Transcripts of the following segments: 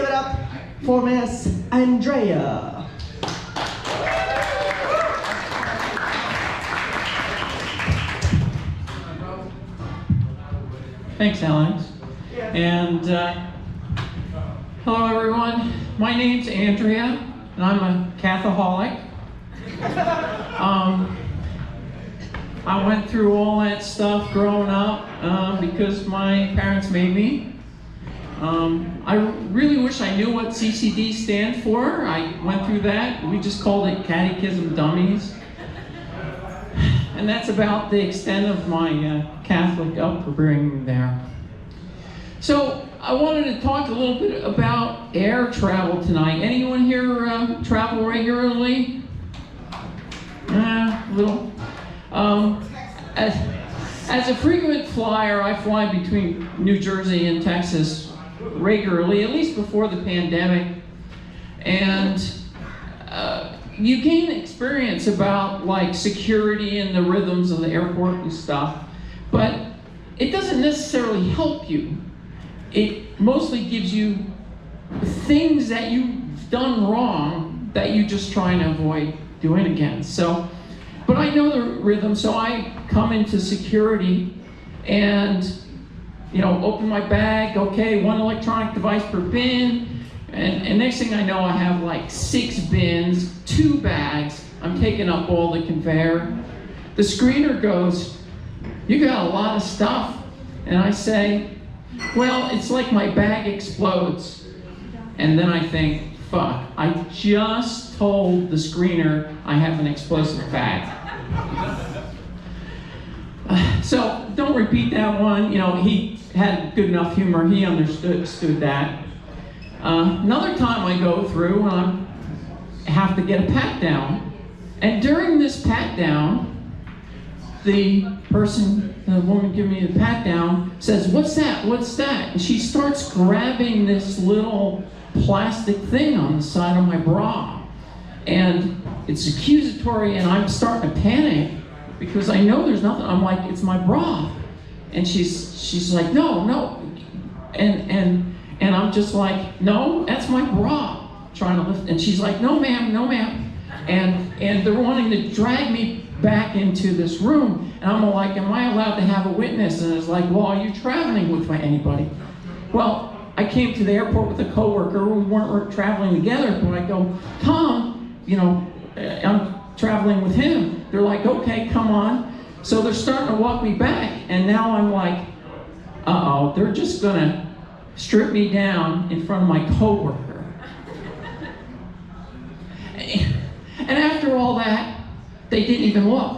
give it up for Miss Andrea. Thanks, Alex. And hello, everyone. My name's Andrea, and I'm a Catholic. I went through all that stuff growing up because my parents made me. I really wish I knew what CCD stands for. I went through that. We just called it Catechism Dummies. And that's about the extent of my Catholic upbringing there. So I wanted to talk a little bit about air travel tonight. Anyone here travel regularly? A little. As a frequent flyer, I fly between New Jersey and Texas regularly, at least before the pandemic. And you gain experience about like security and the rhythms of the airport and stuff, but it doesn't necessarily help you. It mostly gives you things that you've done wrong that you just try and avoid doing again. So, but I know the rhythm, so I come into security and, you know, open my bag, okay, 1 electronic device per bin, and next thing I know I have like 6 bins, 2 bags, I'm taking up all the conveyor. The screener goes, "You got a lot of stuff." And I say, "Well, it's like my bag explodes." And then I think, fuck, I just told the screener I have an explosive bag. So don't repeat that one. You know, he had good enough humor, he understood that. Another time I go through and I have to get a pat down. And during this pat down, the woman giving me the pat down says, "What's that? What's that?" And she starts grabbing this little plastic thing on the side of my bra. And it's accusatory, and I'm starting to panic because I know there's nothing. I'm like, "It's my bra." And she's like, no. And I'm just like, "No, that's my bra." Trying to lift, and she's like, "No, ma'am, no, ma'am." And they're wanting to drag me back into this room, and I'm like, "Am I allowed to have a witness?" And it's like, "Well, are you traveling with anybody?" Well, I came to the airport with a coworker. We weren't traveling together, but I go, "Tom, you know, I'm traveling with him." They're like, "Okay, come on." So they're starting to walk me back, and now I'm like, uh-oh, they're just gonna strip me down in front of my coworker. And after all that, they didn't even look.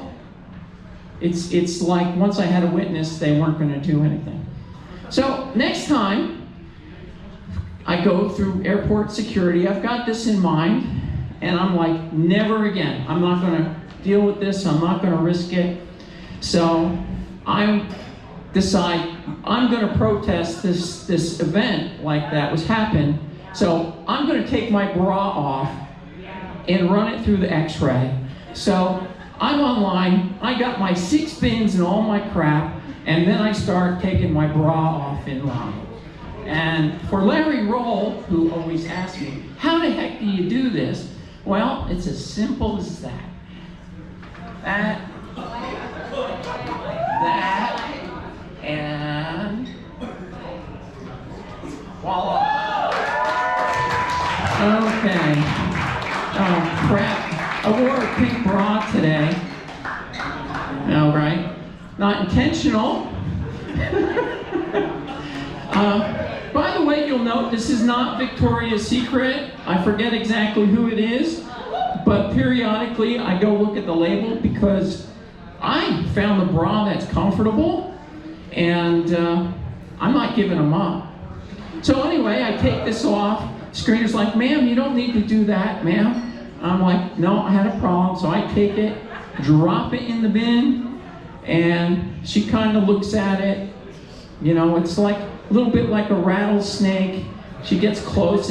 It's like once I had a witness, they weren't gonna do anything. So next time I go through airport security, I've got this in mind, and I'm like, never again. I'm not gonna deal with this, I'm not gonna risk it. So I decide I'm gonna protest this event like that was happened. So I'm gonna take my bra off and run it through the x-ray. So I'm online, I got my 6 bins and all my crap, and then I start taking my bra off in line. And for Larry Roll, who always asks me, "How the heck do you do this?" Well, it's as simple as that. That, and voila. Okay. Oh, crap. I wore a pink bra today. All right. Not intentional. By the way, you'll note this is not Victoria's Secret. I forget exactly who it is, but periodically I go look at the label because I found a bra that's comfortable, and I'm not giving them up. So anyway, I take this off. Screener's like, "Ma'am, you don't need to do that, ma'am." I'm like, "No, I had a problem." So I take it, drop it in the bin, and she kind of looks at it. You know, it's like a little bit like a rattlesnake. She gets close,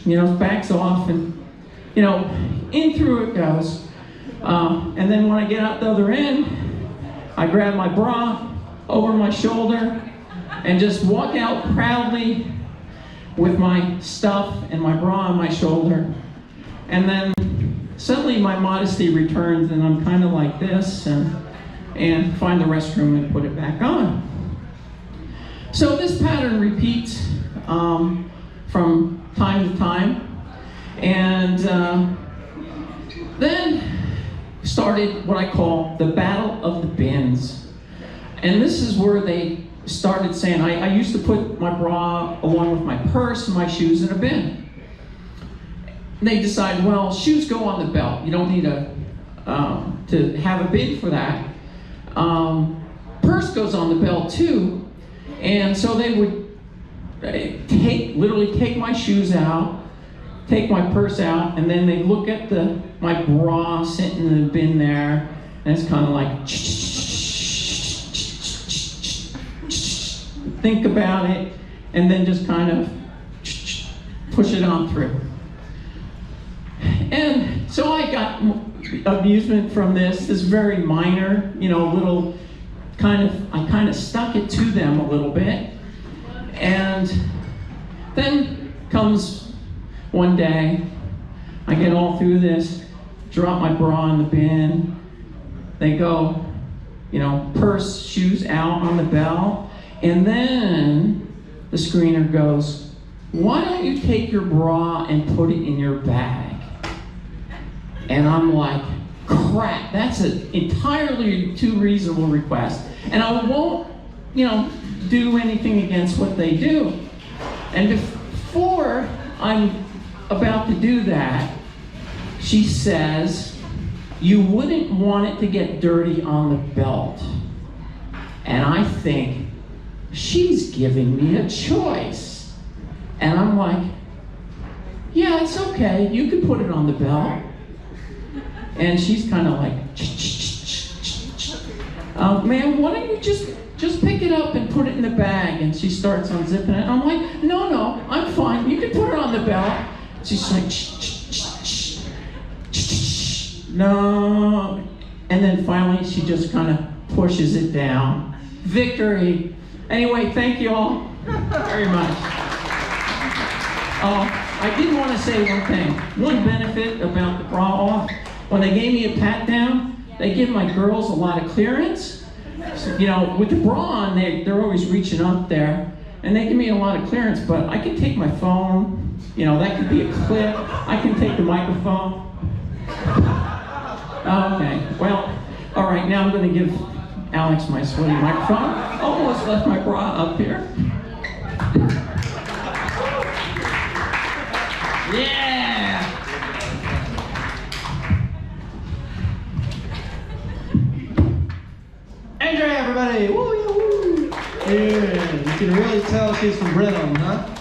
you know, backs off, and, you know, in through it goes. And then when I get out the other end, I grab my bra over my shoulder, and just walk out proudly with my stuff and my bra on my shoulder. And then suddenly my modesty returns and I'm kind of like this and find the restroom and put it back on. So this pattern repeats from time to time. And then started what I call the battle of the bins. And this is where they started saying, I used to put my bra along with my purse and my shoes in a bin. They decided, well, shoes go on the belt. You don't need to have a bin for that. Purse goes on the belt too. And so they would literally take my shoes out, take my purse out, and then they look at my bra sitting in the bin there, and it's kind of like, think about it, and then just kind of push it on through. And so I got amusement from this. This very minor, little I kind of stuck it to them a little bit. And then comes one day, I get all through this, drop my bra in the bin. They go, purse, shoes out on the belt. And then the screener goes, why don't you take your bra and put it in your bag? And I'm like, crap, that's an entirely too reasonable request. And I won't, do anything against what they do. And before I'm about to do that, she says, you wouldn't want it to get dirty on the belt. And I think, she's giving me a choice. And I'm like, yeah, it's okay, you can put it on the belt. And she's kind of like, ma'am, why don't you just pick it up and put it in the bag? And she starts unzipping it. I'm like, no, I'm fine. You can put it on the belt. She's like, no. And then finally, she just kind of pushes it down. Victory. Anyway, thank you all very much. I did want to say one thing. One benefit about the bra off, when they gave me a pat down, they give my girls a lot of clearance. So, with the bra on, they're always reaching up there, and they give me a lot of clearance, but I can take my phone, that could be a clip. I can take the microphone. Okay, well, all right, now I'm going to give Alex my sweaty microphone. Almost left my bra up here. Yeah! Andrea, everybody! Woo, woo, woo. Yeah, you can really tell she's from Britain, huh?